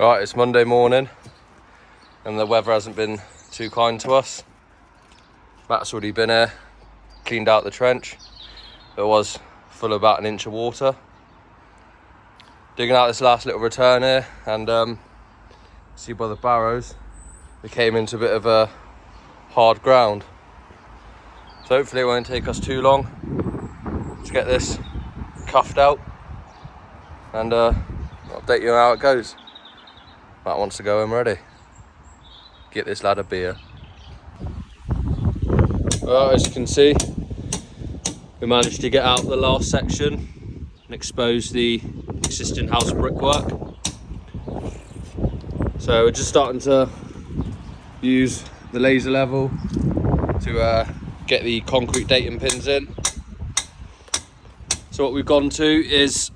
Right, it's Monday morning and the weather hasn't been too kind to us. Matt's already been here, cleaned out the trench. It was full of about an inch of water. Digging out this last little return here, and see by the barrows, we came into a bit of a hard ground. So hopefully it won't take us too long to get this cuffed out and update you on how it goes. Matt wants to go home already. Get this lad a beer. Well, as you can see, we managed to get out the last section and expose the existing house brickwork. So we're just starting to use the laser level to get the concrete dating pins in. So what we've gone to is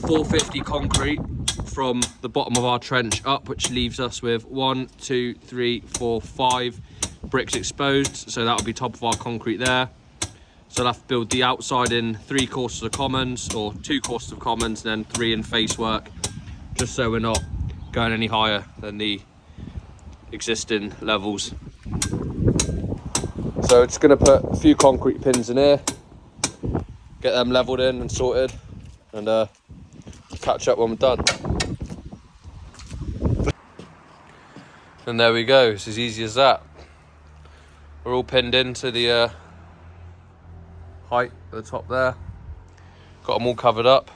450 concrete from the bottom of our trench up, which leaves us with 1, 2, 3, 4, 5 bricks exposed. So that'll be top of our concrete there. So I'll have to build the outside in 3 courses of commons, or 2 courses of commons, and then 3 in face work, just so we're not going any higher than the existing levels. So just going to put a few concrete pins in here, get them leveled in and sorted, and catch up when we're done. And there we go, it's as easy as that. We're all pinned into the height at the top there. Got them all covered up.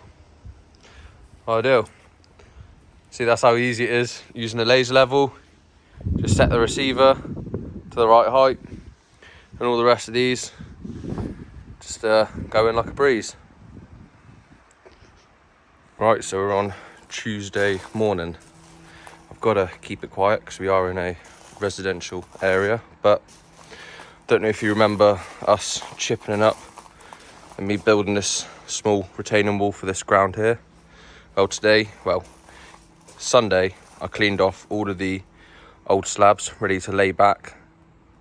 Ideal. See, that's how easy it is using the laser level. Just set the receiver to the right height, and all the rest of these just go in like a breeze. Right, so we're on Tuesday morning. I've got to keep it quiet because we are in a residential area, but don't know if you remember us chipping it up and me building this small retaining wall for this ground here. Well, Sunday, I cleaned off all of the old slabs ready to lay back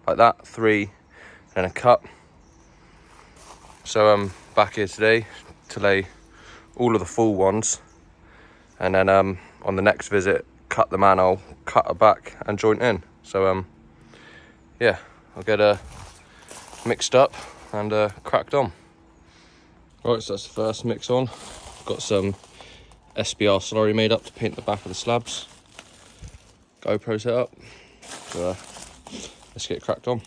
like that, 3 and a cut. So I'm back here today to lay all of the full ones, and then on the next visit cut the manhole, cut her back and joint in. So yeah, I'll get mixed up and cracked on. Right, so that's the first mix on. Got some SBR slurry made up to paint the back of the slabs. GoPro set up. So let's get cracked on.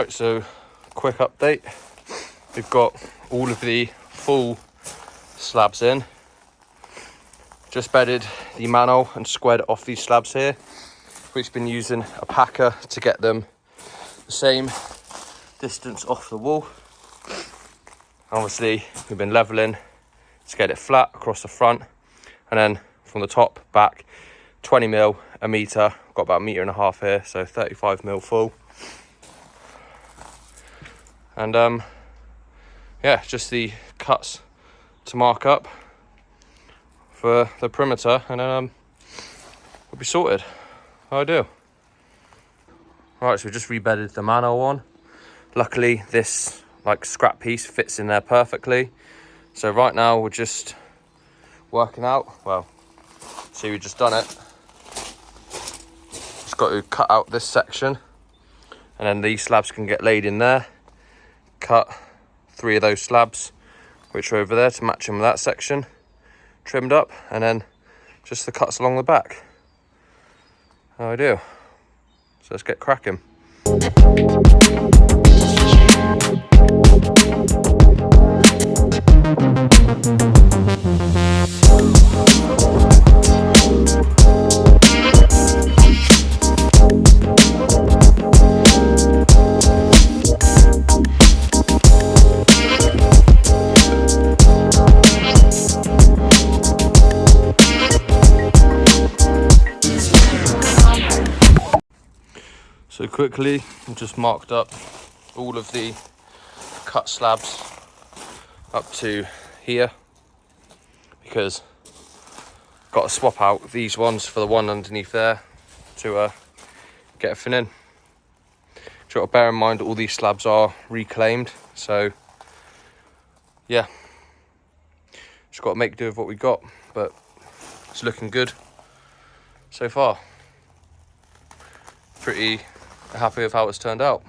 Right, so quick update. We've got all of the full slabs in. Just bedded the manhole and squared it off these slabs here. We've been using a packer to get them the same distance off the wall. Obviously, we've been leveling to get it flat across the front, and then from the top back, 20 mil a metre. Got about 1.5 meters here, so 35 mil full. And yeah, just the cuts to mark up for the perimeter, and then we'll be sorted. Ideal. Right, so we just rebedded the manhole on. Luckily, this like scrap piece fits in there perfectly. So right now we're just working out. Well, see, we've just done it. Just got to cut out this section, and then these slabs can get laid in there. Cut 3 of those slabs, which are over there, to match them with that section, trimmed up, and then just the cuts along the back. How I do. So let's get cracking. So quickly, I've just marked up all of the cut slabs up to here, because I've got to swap out these ones for the one underneath there to get a fin in. Got to bear in mind all these slabs are reclaimed, so yeah, just got to make do with what we got, but it's looking good so far. Pretty happy with how it's turned out.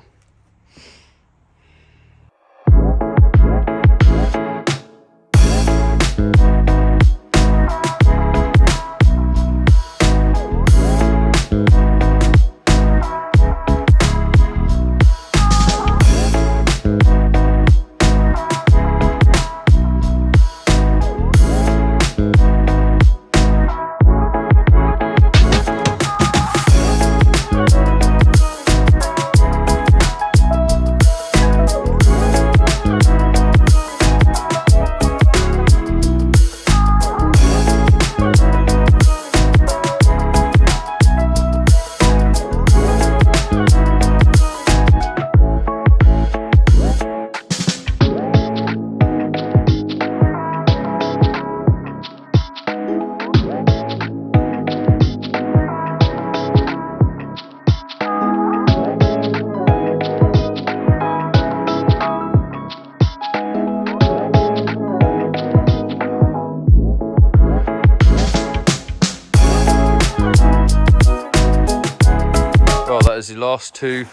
That is the last 2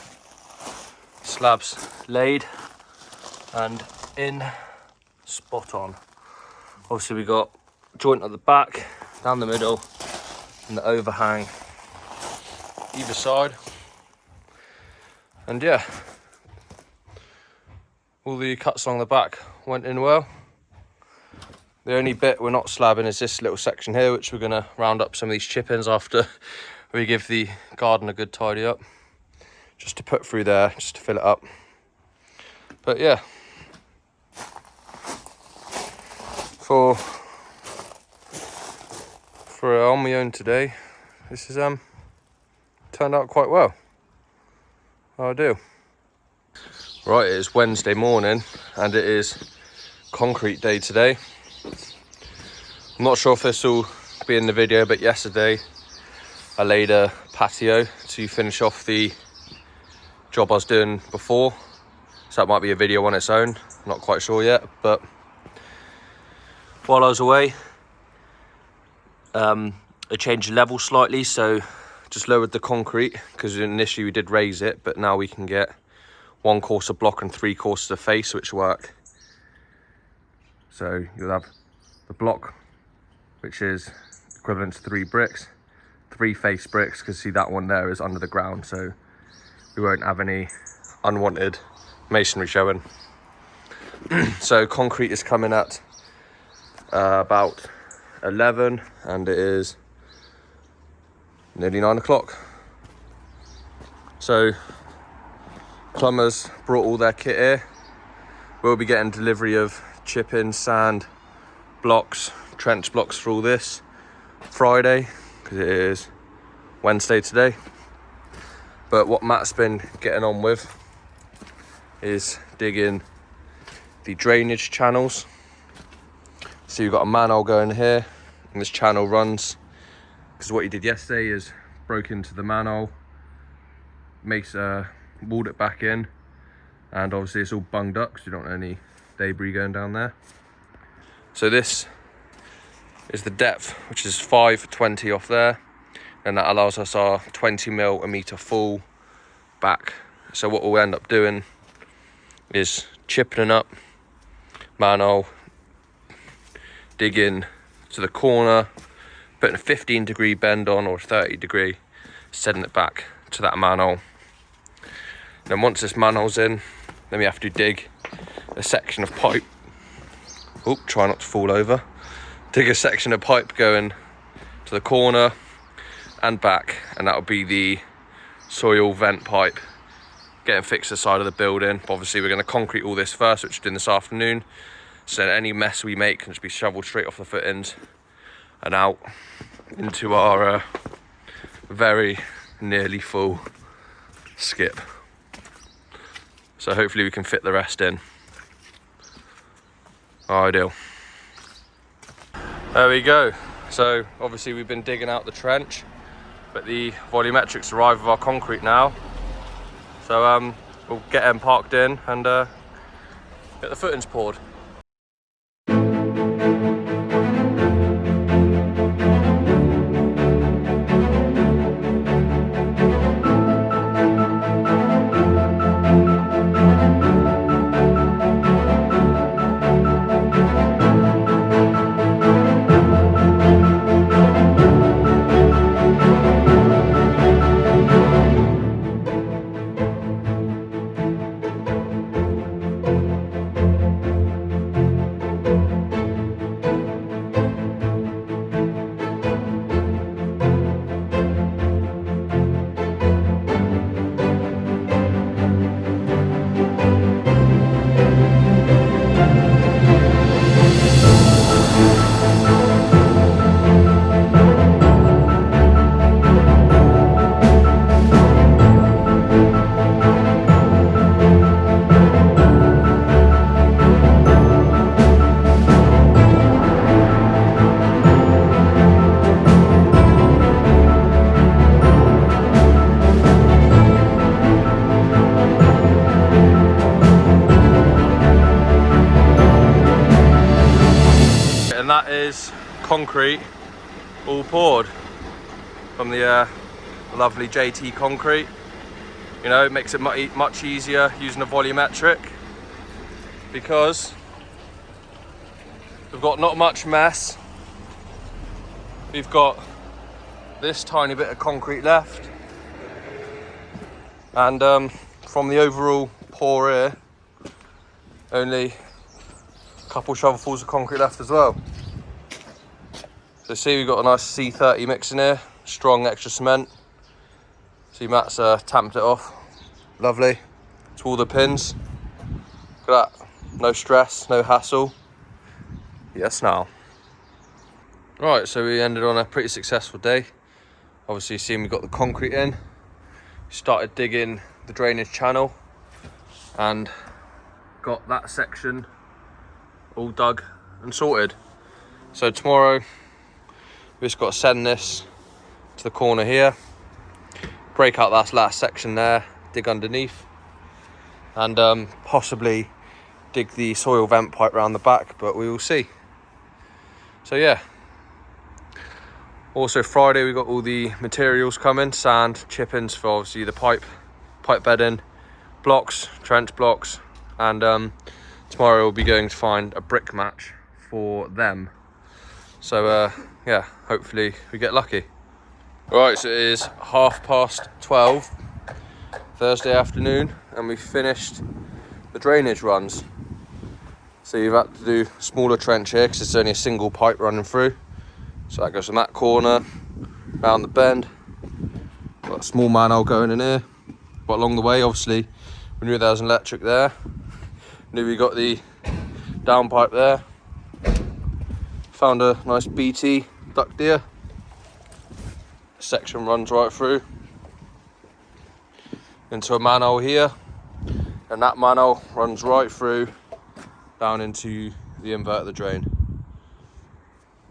slabs laid and in, spot on. Obviously we got joint at the back, down the middle, and the overhang either side. And yeah, all the cuts along the back went in well. The only bit we're not slabbing is this little section here, which we're going to round up some of these chip-ins after we give the garden a good tidy up, just to put through there, just to fill it up. But yeah, for on my own today, this is turned out quite well. How I do. Right, it is Wednesday morning and it is concrete day today. I'm not sure if this will be in the video, but yesterday I laid a patio to finish off the job I was doing before, so that might be a video on its own, not quite sure yet. But while I was away, I changed the level slightly, so just lowered the concrete, because initially we did raise it, but now we can get 1 course of block and 3 courses of face, which work. So you'll have the block, which is equivalent to 3 bricks, 3 face bricks, because see that one there is under the ground, so we won't have any unwanted masonry showing. So concrete is coming at about 11, and it is nearly 9 o'clock. So plumbers brought all their kit here. We'll be getting delivery of chipping, sand, blocks, trench blocks for all this Friday, because it is Wednesday today. But what Matt's been getting on with is digging the drainage channels. So you've got a manhole going here, and this channel runs, because what he did yesterday is broke into the manhole, walled it back in, and obviously it's all bunged up because you don't want any debris going down there. So this is the depth, which is 520 off there, and that allows us our 20 mil a meter full back. So what we'll end up doing is chipping up manhole, digging to the corner, putting a 15-degree bend on or a 30-degree, setting it back to that manhole. Then once this manhole's in, then we have to dig a section of pipe. Oh, try not to fall over. Dig a section of pipe going to the corner and back, and that'll be the soil vent pipe getting fixed to the side of the building. Obviously we're going to concrete all this first, which we're doing this afternoon, so any mess we make can just be shoveled straight off the footings and out into our very nearly full skip. So hopefully we can fit the rest in. Ideal. There we go. So obviously we've been digging out the trench, but the volumetrics arrive with our concrete now. So we'll get them parked in and get the footings poured. And that is concrete all poured from the lovely JT concrete. You know, it makes it much easier using a volumetric, because we've got not much mess. We've got this tiny bit of concrete left, and from the overall pour here, only a couple shovelfuls of concrete left as well. So see, we've got a nice C30 mix in here, strong extra cement. See, Matt's tamped it off, lovely. To all the pins. Look at that, no stress, no hassle. Yes now. Right, so we ended on a pretty successful day. Obviously, seeing we got the concrete in, started digging the drainage channel, and got that section all dug and sorted. So tomorrow we've just got to send this to the corner here, break out that last section there, dig underneath, and possibly dig the soil vent pipe around the back, but we will see. So yeah, also Friday we got all the materials coming, sand, chippings for obviously the pipe bedding, blocks, trench blocks, and tomorrow we'll be going to find a brick match for them. So yeah, hopefully we get lucky. Right, so it is 12:30 Thursday afternoon, and we finished the drainage runs. So you've had to do a smaller trench here because it's only a single pipe running through. So that goes from that corner, round the bend. Got a small manhole going in here. But along the way, obviously, we knew there was an electric there. Knew we got the down pipe there. Found a nice BT duct here. Section runs right through into a manhole here, and that manhole runs right through down into the inverter drain.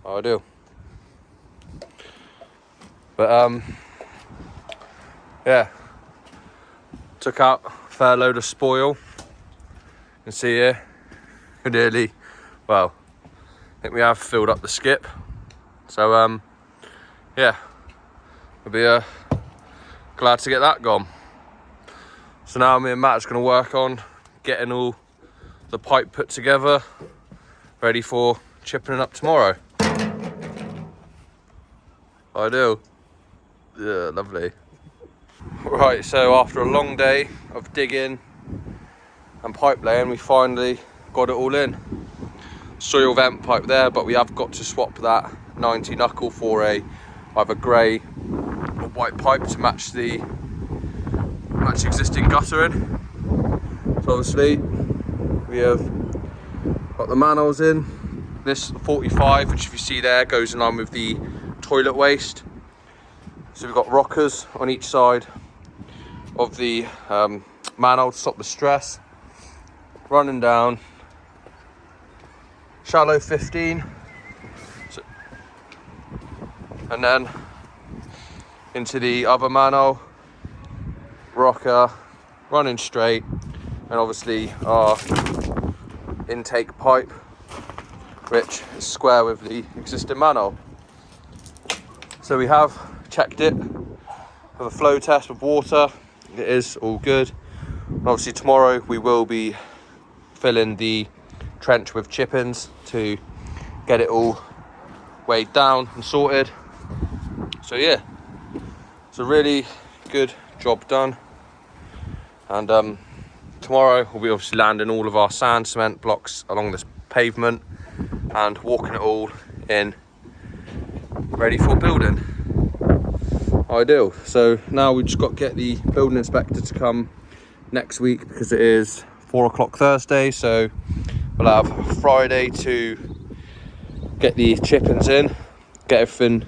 Ideal. But yeah, took out a fair load of spoil. You can see here, nearly, well, I think we have filled up the skip. So yeah, we'll be glad to get that gone. So now me and Matt is going to work on getting all the pipe put together, ready for chipping it up tomorrow. Ideal. Yeah, lovely. Right, so after a long day of digging and pipe laying, we finally got it all in. Soil vent pipe there, but we have got to swap that 90 knuckle for either grey or white pipe to match the existing guttering. So obviously we have got the manholes in. This 45, which if you see there, goes in line with the toilet waste. So we've got rockers on each side of the manhole to stop the stress. Running down, shallow 15, so, and then into the other manhole, rocker, running straight, and obviously our intake pipe, which is square with the existing manhole. So we have checked it for the flow test with water. It is all good. And obviously tomorrow we will be filling the trench with chip-ins to get it all weighed down and sorted. So yeah, it's a really good job done. And tomorrow we'll be obviously landing all of our sand cement blocks along this pavement and walking it all in, ready for building. Ideal. So now we just got to get the building inspector to come next week because it is 4 o'clock Thursday, so we'll have Friday to get the chip-ins in, get everything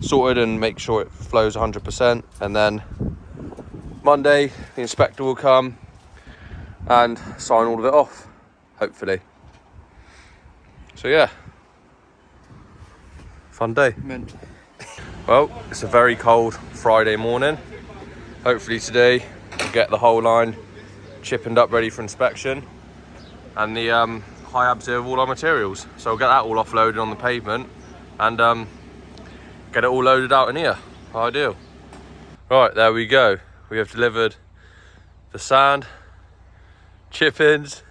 sorted and make sure it flows 100%, and then Monday the inspector will come and sign all of it off, hopefully. So yeah, fun day. Mint. Well, it's a very cold Friday morning. Hopefully today we'll get the whole line chippened up ready for inspection, and the high abs of all our materials. So we'll get that all offloaded on the pavement and get it all loaded out in here. Ideal. Right, there we go. We have delivered the sand, chip-ins,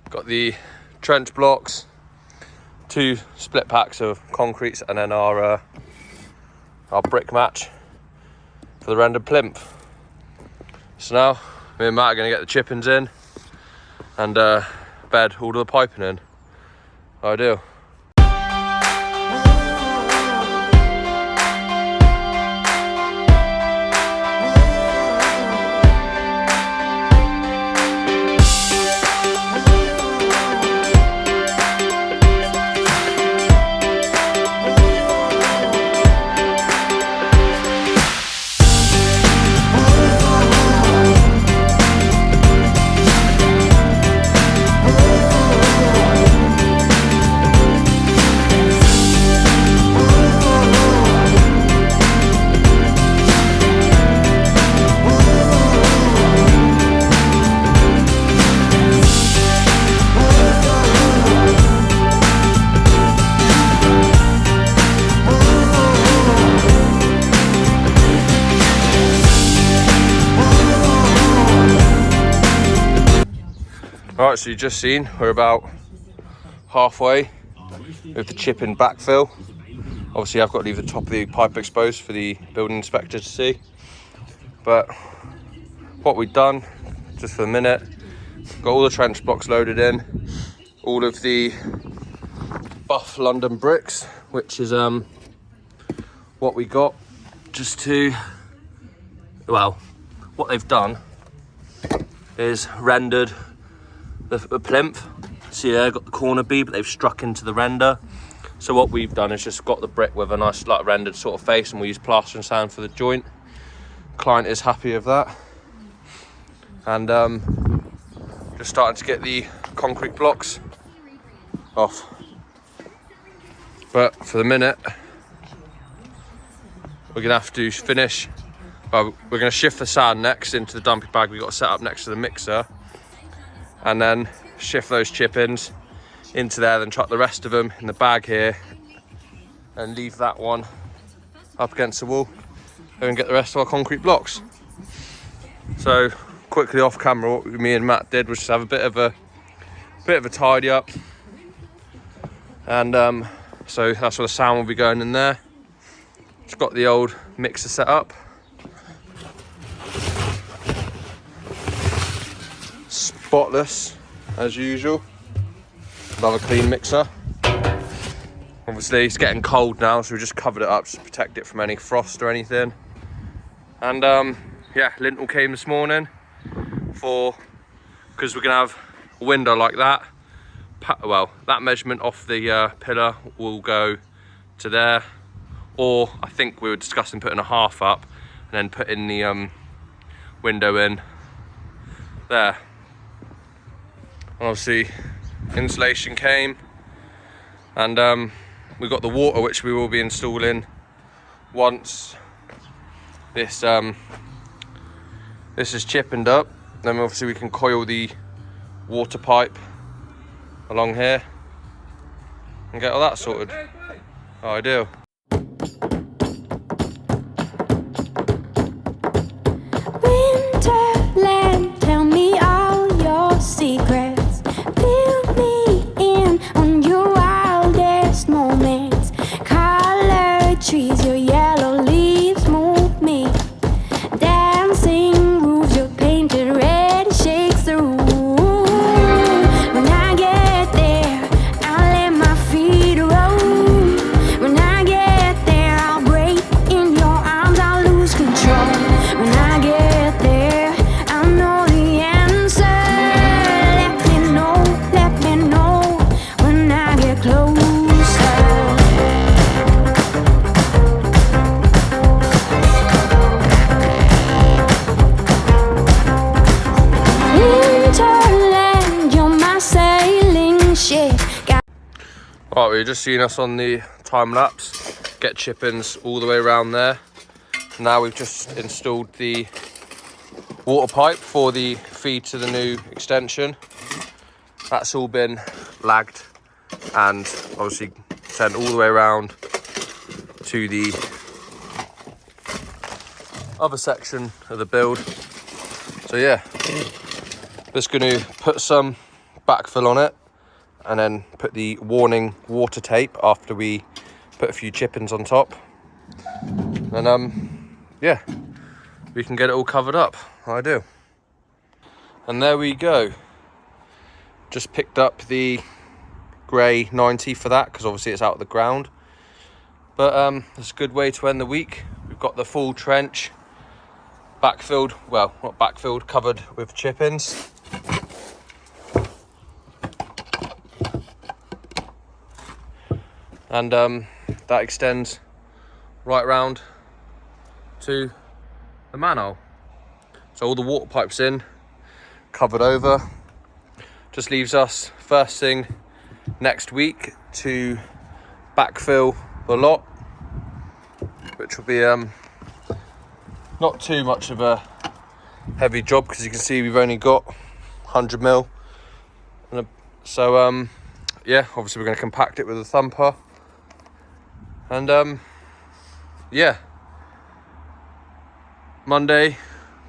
got the trench blocks, 2 split packs of concrete, and then our brick match for the rendered plinth. So now me and Matt are going to get the chip-ins in and bed all of the piping in. Ideal. Alright, so you've just seen we're about halfway with the chip-in backfill. Obviously I've got to leave the top of the pipe exposed for the building inspector to see. But what we've done, just for the minute. Got all the trench blocks loaded in, all of the buff London bricks, which is what we got, just to, well, what they've done is rendered the plinth. See there, got the corner bead, but they've struck into the render. So what we've done is just got the brick with a nice like rendered sort of face, and we use plaster and sand for the joint. Client is happy with that. And just starting to get the concrete blocks off. But for the minute, we're gonna have to finish. Well, we're gonna shift the sand next into the dumping bag we got set up next to the mixer, and then shift those chip-ins into there, then chuck the rest of them in the bag here, and leave that one up against the wall, and get the rest of our concrete blocks. So quickly off camera, what me and Matt did was just have a bit of a tidy up, and so that's where the sand will be going in there. Just got the old mixer set up, spotless as usual. Another clean mixer. Obviously it's getting cold now, so we just covered it up just to protect it from any frost or anything. And yeah, lintel came this morning because we're gonna have a window like that. Well, that measurement off the pillar will go to there, or I think we were discussing putting a half up and then putting the window in there. And obviously insulation came, and we got the water, which we will be installing once this is chippened up. Then obviously we can coil the water pipe along here and get all that sorted. Oh, ideal. Winterland, tell me all your secrets. Fill me in on your wildest moments. Colored trees, your yellow leaves move me. Dancing roofs, your painted red shakes the room. When I get there, I'll let my feet roam. When I get there, I'll break in your arms, I'll lose control. When I get there, I'll know the answer. Let me know when I get closer. Winterland, you're my sailing ship. Right, we've just seen us on the time lapse get chip-ins all the way around there. Now we've just installed the water pipe for the feed to the new extension. That's all been lagged and obviously sent all the way around to the other section of the build. So yeah, just going to put some backfill on it and then put the warning water tape after we put a few chip-ins on top. And yeah, we can get it all covered up. I do. And there we go. Just picked up the grey 90 for that, because obviously it's out of the ground. But it's a good way to end the week. We've got the full trench backfilled, well, not backfilled, covered with chip-ins. And that extends right round to the manhole. So all the water pipes in, covered over. Just leaves us first thing next week to backfill the lot, which will be not too much of a heavy job, because you can see we've only got 100 mil. So yeah, obviously we're going to compact it with a thumper. And yeah, Monday,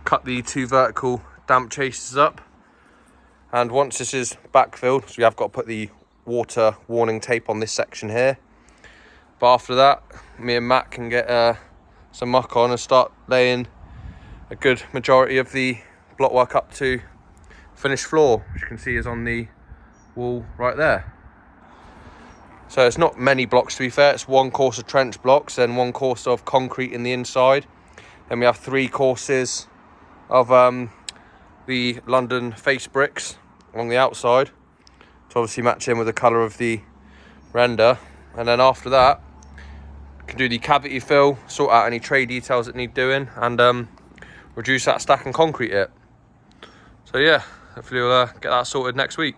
cut the 2 vertical damp chasers up, and once this is backfilled, so we have got to put the water warning tape on this section here, but after that me and Matt can get some muck on and start laying a good majority of the blockwork up to finished floor, which you can see is on the wall right there. So it's not many blocks, to be fair. It's one course of trench blocks, then one course of concrete in the inside. Then we have 3 courses of the London face bricks along the outside to obviously match in with the colour of the render. And then after that, you can do the cavity fill, sort out any tray details that need doing, and reduce that stack and concrete it. So yeah, hopefully we'll get that sorted next week.